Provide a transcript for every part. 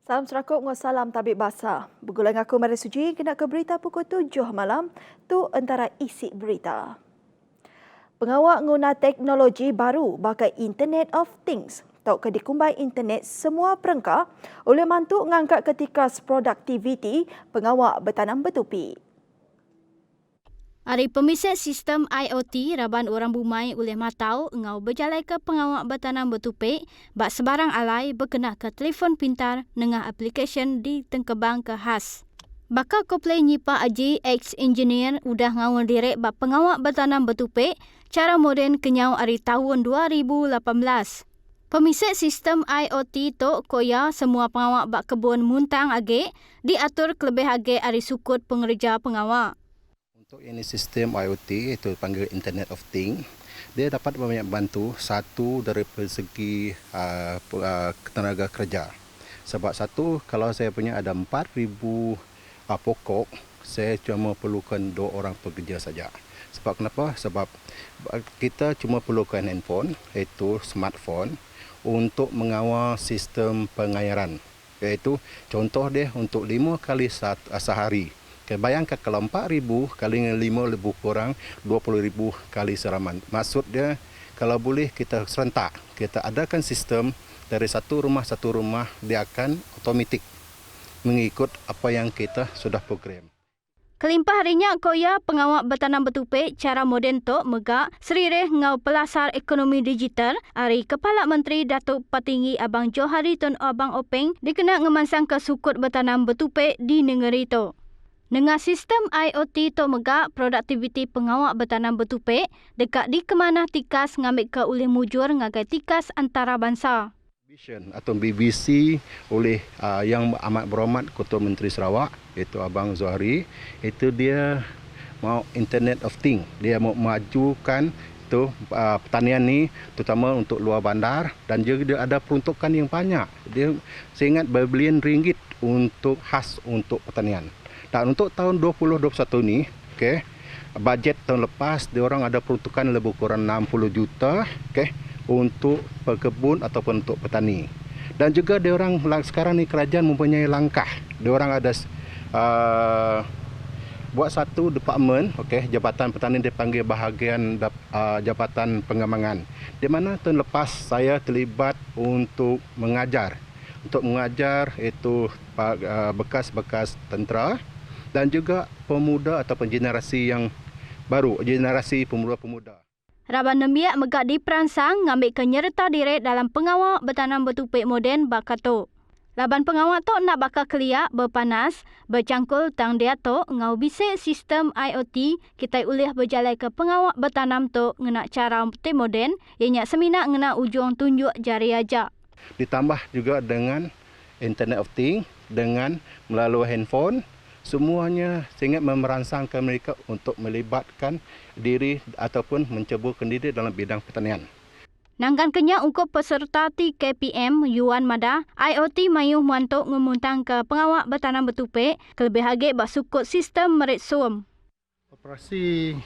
Salam serakup dengan salam tabik basah. Bergulang aku Maria Suji, kena ke berita pukul 7 malam. Tu antara isi berita. Pengawak guna teknologi baru bagai Internet of Things. Tok ke dikumbai internet semua perengkah oleh mantuk ngangkat ketika productivity pengawak bertanam bertupi. Ari pemisat sistem IoT raban orang bumai oleh matau ngau berjalai ke pengawak bertanam bertupik bak sebarang alai berkena ke telefon pintar nengah aplikasi di tengkebang ke khas. Bakal koplay nyipa aji ex-engineer udah ngawal direk bak pengawak bertanam bertupik cara moden kenyau ari tahun 2018. Pemisat sistem IoT tu koya semua pengawak bak kebun muntang age diatur kelebih age ari sukut pengerja pengawak. Untuk ini sistem IoT itu panggil Internet of Things, dia dapat banyak bantu satu dari segi tenaga kerja. Sebab satu, kalau saya punya ada 4,000 pokok, saya cuma perlukan 2 orang pekerja saja. Sebab kenapa? Sebab kita cuma perlukan handphone, iaitu smartphone, untuk mengawal sistem pengayaran. Iaitu contoh dia untuk 5 kali sehari. Okay, bayangkan kalau 4,000 kali 5 lebih kurang 20,000 kali seraman. Maksud dia kalau boleh kita serentak, kita adakan sistem dari satu rumah dia akan otomatik mengikut apa yang kita sudah program. Kelimpah harinya koya pengawak bertanam bertupik cara moden tok megak serireh ngau pelasar ekonomi digital ari Kepala Menteri Datuk Patinggi Abang Johari Tun Abang Openg dikena ngemansang ke sukut bertanam bertupik di negeri tok. Dengan sistem IoT tok megak produktiviti pengawak bertanam bertupik dekat di kemana tikas ngambil ke oleh mujur ngagai tikas antarabangsa. Atau BBC oleh yang amat berhormat Ketua Menteri Sarawak iaitu Abang Zohari, itu dia mau Internet of Things. Dia mau majukan tu pertanian ni terutama untuk luar bandar dan juga dia ada peruntukan yang banyak. Saya ingat berbilion ringgit untuk khas untuk pertanian. Dan untuk tahun 2021 ni, bajet tahun lepas dia orang ada peruntukan lebih kurang 60 juta, untuk pekebun ataupun untuk petani. Dan juga dia orang sekarang ni kerajaan mempunyai langkah. Dia orang ada buat satu department, Jabatan Petani dipanggil bahagian Jabatan Pengembangan. Di mana tahun lepas saya terlibat untuk mengajar. Untuk mengajar itu bekas-bekas tentera dan juga pemuda ataupun generasi yang baru, generasi pemuda-pemuda. Raban nembiak megak diperansang ngambil kenyerta direk dalam pengawak bertanam bertupik moden bakato. Laban pengawak tok nak bakal keliak berpanas, bercangkul tang dia tok ngau bisik sistem IoT kita ulih berjalai ke pengawak bertanam tok ngena cara moden ianya seminak ngena ujung tunjuk jari ajak. Ditambah juga dengan Internet of Things, dengan melalui handphone, semuanya sangat merangsangkan mereka untuk melibatkan diri ataupun menceburkan diri dalam bidang pertanian. Nangkan kenya untuk peserta TKPM Yuan Mada, IoT mayuh mantuk memuntang ke pengawak bertanam bertupik, kelebih hagik basukut sistem merit suam. Operasi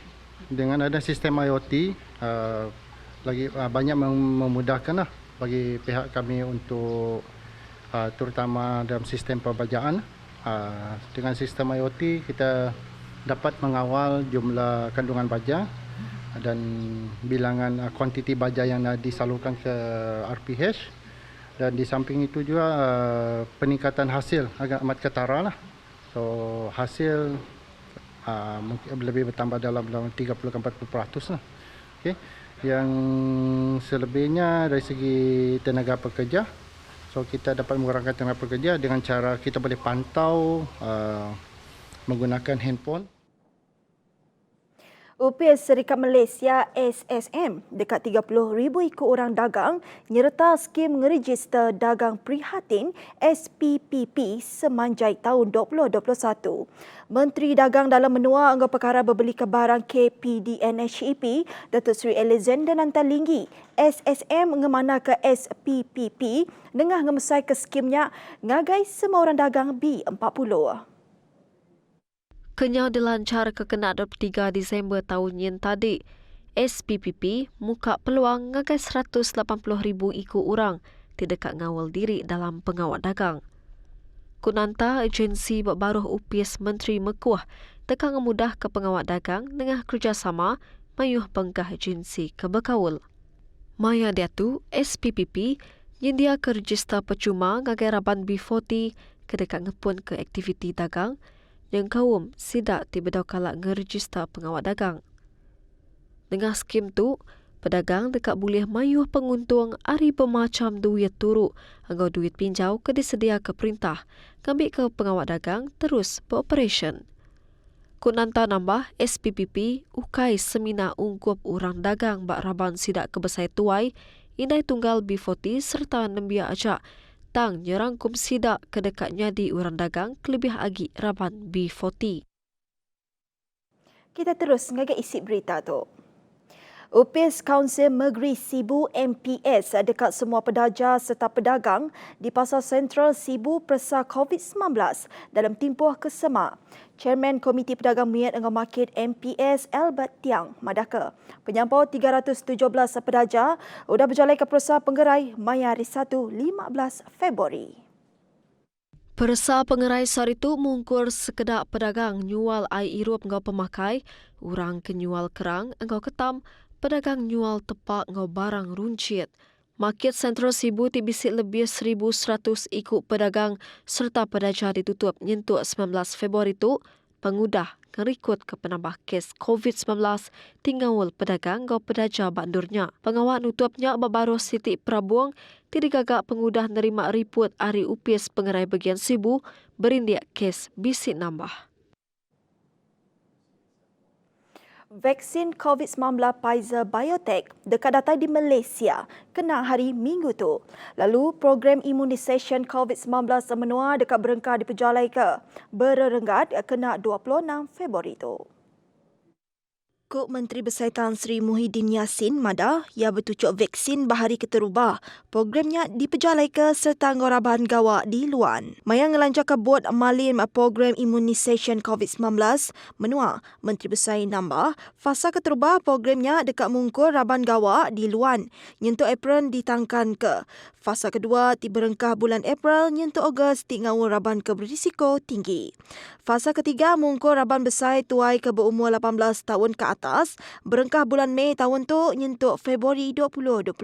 dengan ada sistem IoT lagi banyak memudahkan bagi pihak kami untuk terutama dalam sistem pembajaan. Dengan sistem IoT kita dapat mengawal jumlah kandungan baja dan bilangan kuantiti baja yang disalurkan ke RPH, dan di samping itu juga peningkatan hasil agak amat ketara lah. So hasil mungkin lebih bertambah dalam 30-40% lah. Yang selebihnya dari segi tenaga pekerja, so kita dapat mengurangkan tenaga pekerja dengan cara kita boleh pantau menggunakan handphone. UPS Serikat Malaysia SSM dekat 30,000 ikut orang dagang nyerta skim ngeregister dagang prihatin SPPP semanjai tahun 2021. Menteri Dagang dalam menua anggo perkara berbeli ke barang KPDNHEP, Datuk Seri Alexander Nantalinggi, SSM ngemana ke SPPP dengah ngemesai ke skimnya ngagai semua orang dagang B40. Kenyal dilancar kekena 23 Disember tahun yang tadi. SPPP muka peluang ngagai 180,000 ikut orang tidak ngawal diri dalam pengawal dagang. Kunanta agensi baru UPS Menteri Mekuah tekan memudah ke pengawal dagang dengan kerjasama mayuh bengkah agensi kebekawul. Maya diatu SPPP nyendia ke register percuma ngagai raban B40 kedekat ngepun ke aktiviti dagang yang kaum sidak tibedau kalak ngeregister pengawal dagang. Dengan skim tu, pedagang dekat boleh mayuh penguntung ari bermacam duit turuk angau duit pinjau ke disedia ke perintah ngambil ke pengawal dagang terus beroperasi. Kunanta nambah SPPP ukai semina ungkup orang dagang bak raban sidak kebesai tuai indai tunggal B40 serta nembia ajak tang nyerangkum sidak kedekatnya di orang dagang kelebih agi raban B40. Kita terus ngagai isi berita tu. UPS Kaunsil Negeri Sibu MPS dekat semua pedaja serta pedagang di Pasar Sentral Sibu persa COVID-19 dalam tempoh kesemak. Chairman Komiti Pedagang Miat dengan Market MPS Albert Tiang madaka penyampau 317 pedaja sudah berjalan ke persa penggerai Maya hari 1 15 Februari. Persa pengerai sar itu mungkur sekedak pedagang nyual air irup ngau pemakai, orang kenyual kerang ngau ketam, pedagang nyual tepak ngau barang runcit. Market Sentral Sibu tibisik lebih 1,100 ikut pedagang serta pedaja ditutup nyentuk 19 Februari itu, pengudah ngerikut ke penambah kes COVID-19 tinggal pedagang ngau pedaja bandurnya. Pengawal nutupnya babaru Siti Prabuang tidak gagak pengudah nerima riput hari UPS pengerai bagian Sibu berindik kes bisik nambah. Vaksin COVID-19 Pfizer Biotech dekat datang di Malaysia kena hari Minggu tu. Lalu program imunisasi COVID-19 menua dekat berengkar diperjalai ke bererenggat kena 26 Februari tu. Kuk Menteri Besar Tan Sri Muhyiddin Yassin madah ia bertucuk vaksin bahari keterubah. Programnya diperjalai ke serta ngoraban gawak di luar. Maya ngelancarkan buat malin program imunisasi COVID-19 menua. Menteri Besar nambah fasa keterubah programnya dekat mungkur raban gawak di luar. Nyentuk April ditangkan ke. Fasa kedua tiberengkah bulan April nyentuk Ogos tinggal raban ke berisiko tinggi. Fasa ketiga mungkur raban besar tuai ke berumur 18 tahun ke atas, berengkah bulan Mei tahun tu nyentuk Februari 2022.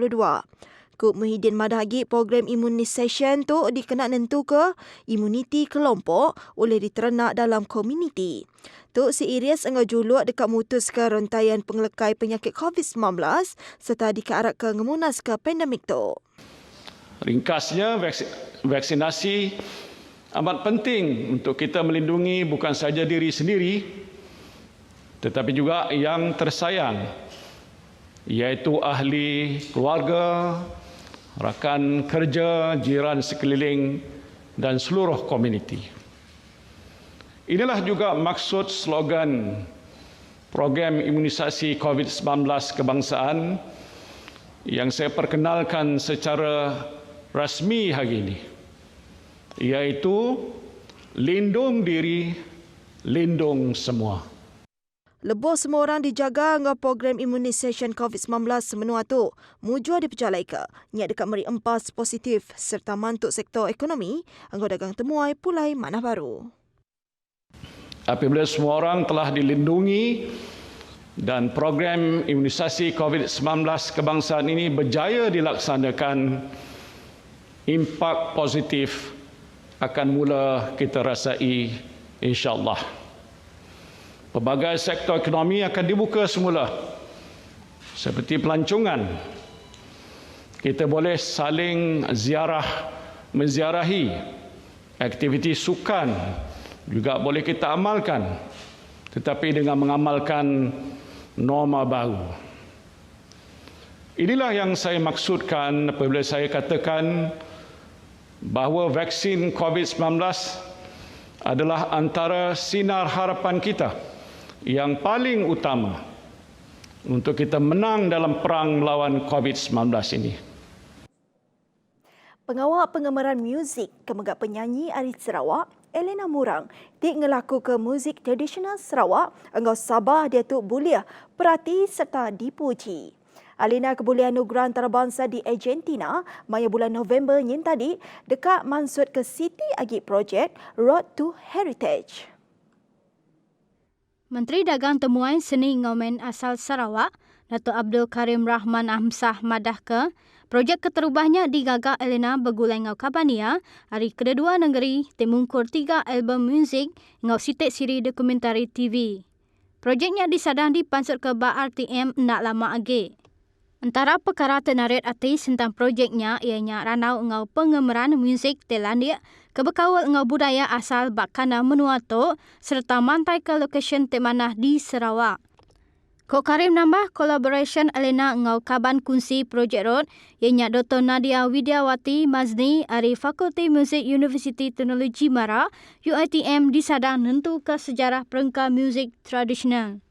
Kuk Muhyiddin madagi program imunisasi tu dikena nentu ke imuniti kelompok oleh diterenak dalam komuniti. Tu seiris engau juluk dekat mutus ke rantaian penglekai penyakit COVID-19 serta dikearak ke ngemunas ke pandemik tu. Ringkasnya, vaksinasi amat penting untuk kita melindungi bukan saja diri sendiri, tetapi juga yang tersayang, iaitu ahli keluarga, rakan kerja, jiran sekeliling dan seluruh komuniti. Inilah juga maksud slogan program imunisasi COVID-19 kebangsaan yang saya perkenalkan secara rasmi hari ini, iaitu lindung diri, lindung semua. Lebih semua orang dijaga dengan program imunisasi COVID-19 semenua tu. Mujur diperjalai ke. Niat dekat meri empas positif serta mantuk sektor ekonomi, anggota dagang temuai pulai manah baru. Apabila semua orang telah dilindungi dan program imunisasi COVID-19 kebangsaan ini berjaya dilaksanakan, impak positif akan mula kita rasai insya-Allah. Pelbagai sektor ekonomi akan dibuka semula seperti pelancongan. Kita boleh saling menziarahi, aktiviti sukan juga boleh kita amalkan, tetapi dengan mengamalkan norma baru. Inilah yang saya maksudkan apabila saya katakan bahawa vaksin COVID-19 adalah antara sinar harapan kita yang paling utama untuk kita menang dalam perang melawan COVID-19 ini. Pengawal pengemaran muzik kemegak penyanyi Arit Sarawak, Elena Murang, tik ngelaku ke muzik tradisional Sarawak, engkau Sabah dia tu boleh perhati serta dipuji. Alina kebolehan anugerah antarabangsa di Argentina maya bulan November nyin tadi dekat mansut ke Siti Agip Project Road to Heritage. Menteri Dagang Temuan Seni Ngomen asal Sarawak, Datuk Abdul Karim Rahman Amsah madah ke projek keterubahnya digagak Elena bergulai ngau Kabania hari kedua negeri temungkur 3 album muzik ngau sitek siri dokumentari TV. Projeknya disadang dipansut ke RTM nak lama age. Antara perkara tenarit artis tentang projeknya ianya ranau ngau pengemeran muzik Telandia, kebekawal ngau budaya asal Bakana Menuato serta mantai ke lokasi temanah di Sarawak. Kok Karim nambah collaboration Elena ngau kaban kunci projek road ianya Dr. Nadia Widyawati Mazni dari Fakulti Muzik Universiti Teknologi Mara UiTM disadang nentu ke sejarah perengka muzik tradisional.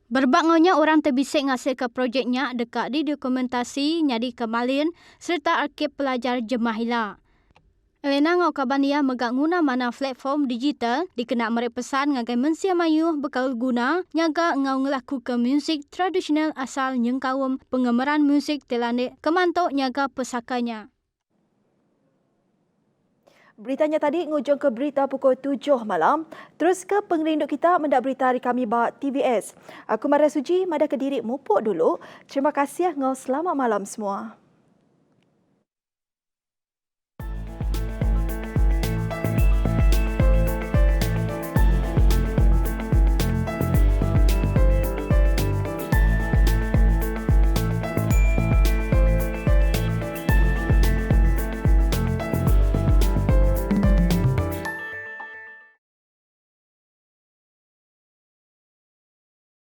Berbangaunya orang terbisik ngasil ke projeknya dekat di dokumentasi nyadi kemalin serta arkib pelajar Jemahila. Elena ngau Kabania megak guna mana platform digital dikena merek pesan ngagai mensia mayuh bekal guna nyaga ngau ngelaku ke muzik tradisional asal nyengkawum pengemeran muzik Telandik kemantok nyaga pesakanya. Beritanya tadi ngujung ke berita pukul 7 malam. Terus ke pengerinduk kita mendak berita hari kami bak TVS. Aku Maria Suji, madah ke diri mupuk dulu. Terima kasih ngau selamat malam semua.